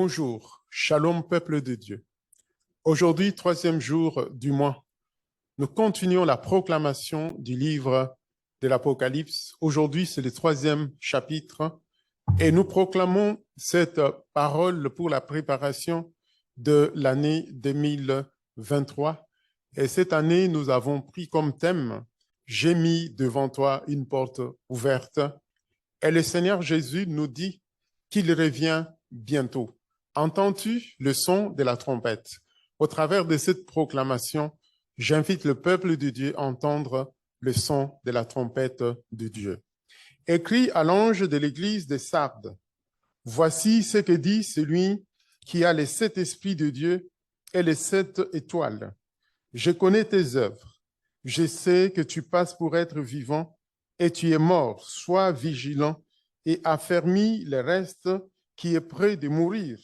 Bonjour, shalom peuple de Dieu. Aujourd'hui, troisième jour du mois, nous continuons la proclamation du livre de l'Apocalypse. Aujourd'hui, c'est le troisième chapitre et nous proclamons cette parole pour la préparation de l'année 2023. Et cette année, nous avons pris comme thème « J'ai mis devant toi une porte ouverte ». Et le Seigneur Jésus nous dit qu'il revient bientôt. Entends-tu le son de la trompette? Au travers de cette proclamation, j'invite le peuple de Dieu à entendre le son de la trompette de Dieu. Écrit à l'ange de l'église de Sardes, voici ce que dit celui qui a les 7 esprits de Dieu et les 7 étoiles. Je connais tes œuvres. Je sais que tu passes pour être vivant et tu es mort. Sois vigilant et affermis le reste qui est près de mourir,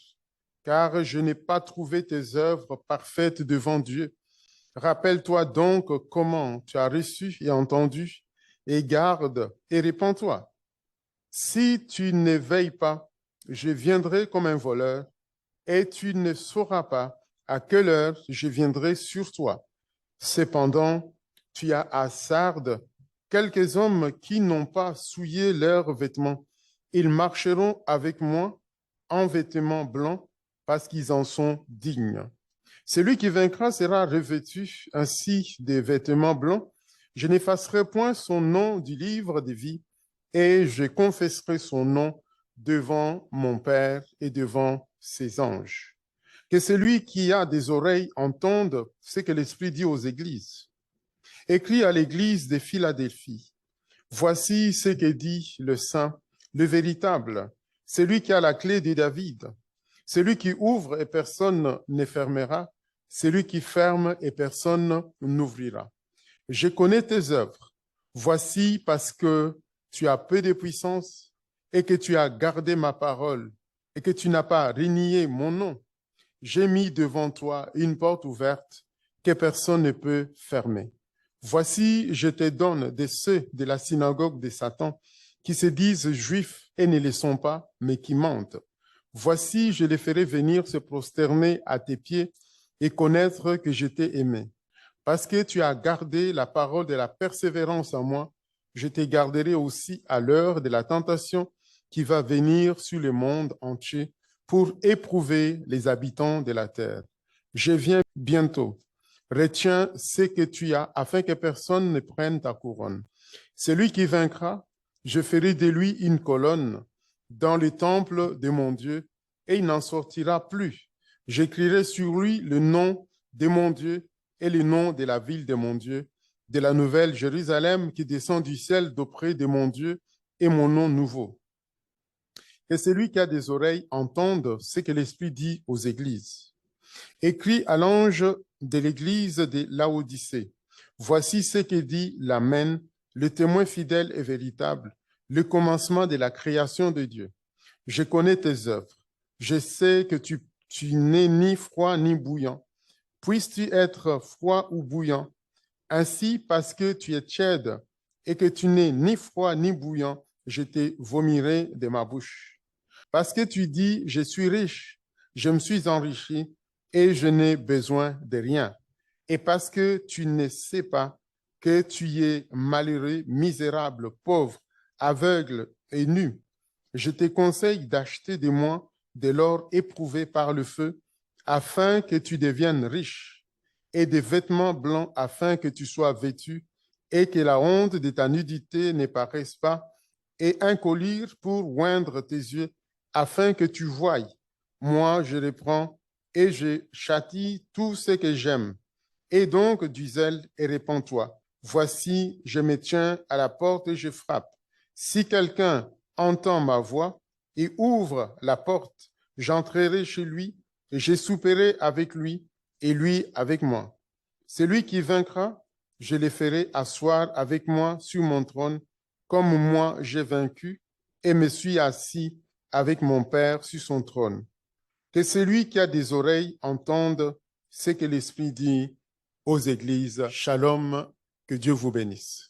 car je n'ai pas trouvé tes œuvres parfaites devant Dieu. Rappelle-toi donc comment tu as reçu et entendu, et garde et répands-toi. Si tu ne veilles pas, je viendrai comme un voleur, et tu ne sauras pas à quelle heure je viendrai sur toi. Cependant, tu as à Sardes quelques hommes qui n'ont pas souillé leurs vêtements. Ils marcheront avec moi en vêtements blancs parce qu'ils en sont dignes. Celui qui vaincra sera revêtu ainsi des vêtements blancs. Je n'effacerai point son nom du livre de vie et je confesserai son nom devant mon Père et devant ses anges. Que celui qui a des oreilles entende ce que l'Esprit dit aux églises. Écrit à l'église de Philadelphie, voici ce que dit le Saint, le véritable, celui qui a la clé de David, celui qui ouvre et personne ne fermera, celui qui ferme et personne n'ouvrira. Je connais tes œuvres. Voici parce que tu as peu de puissance et que tu as gardé ma parole et que tu n'as pas renié mon nom. J'ai mis devant toi une porte ouverte que personne ne peut fermer. Voici, je te donne de ceux de la synagogue de Satan qui se disent juifs et ne le sont pas, mais qui mentent. Voici, je les ferai venir se prosterner à tes pieds et connaître que je t'ai aimé. Parce que tu as gardé la parole de la persévérance en moi, je te garderai aussi à l'heure de la tentation qui va venir sur le monde entier pour éprouver les habitants de la terre. Je viens bientôt. Retiens ce que tu as afin que personne ne prenne ta couronne. Celui qui vaincra, je ferai de lui une colonne dans le temple de mon Dieu et il n'en sortira plus. J'écrirai sur lui le nom de mon Dieu et le nom de la ville de mon Dieu, de la nouvelle Jérusalem qui descend du ciel d'auprès de mon Dieu et mon nom nouveau. Que celui qui a des oreilles entende ce que l'Esprit dit aux églises. Écrit à l'ange de l'église de Laodicée, voici ce que dit l'Amen, le témoin fidèle et véritable, le commencement de la création de Dieu. Je connais tes œuvres. Je sais que tu n'es ni froid ni bouillant. Puisses-tu être froid ou bouillant? Ainsi, parce que tu es tiède et que tu n'es ni froid ni bouillant, je te vomirai de ma bouche. Parce que tu dis, je suis riche, je me suis enrichi et je n'ai besoin de rien. Et parce que tu ne sais pas que tu es malheureux, misérable, pauvre, aveugle et nu, je te conseille d'acheter de moi de l'or éprouvé par le feu, afin que tu deviennes riche, et des vêtements blancs afin que tu sois vêtu, et que la honte de ta nudité ne paraisse pas, et un collier pour oindre tes yeux, afin que tu voies. Moi, je reprends et je châtie tout ce que j'aime. Et donc du zèle et répands-toi. Voici, je me tiens à la porte et je frappe. Si quelqu'un entend ma voix et ouvre la porte, j'entrerai chez lui et je souperai avec lui et lui avec moi. Celui qui vaincra, je le ferai asseoir avec moi sur mon trône, comme moi j'ai vaincu et me suis assis avec mon Père sur son trône. Que celui qui a des oreilles entende ce que l'Esprit dit aux églises. Shalom, que Dieu vous bénisse.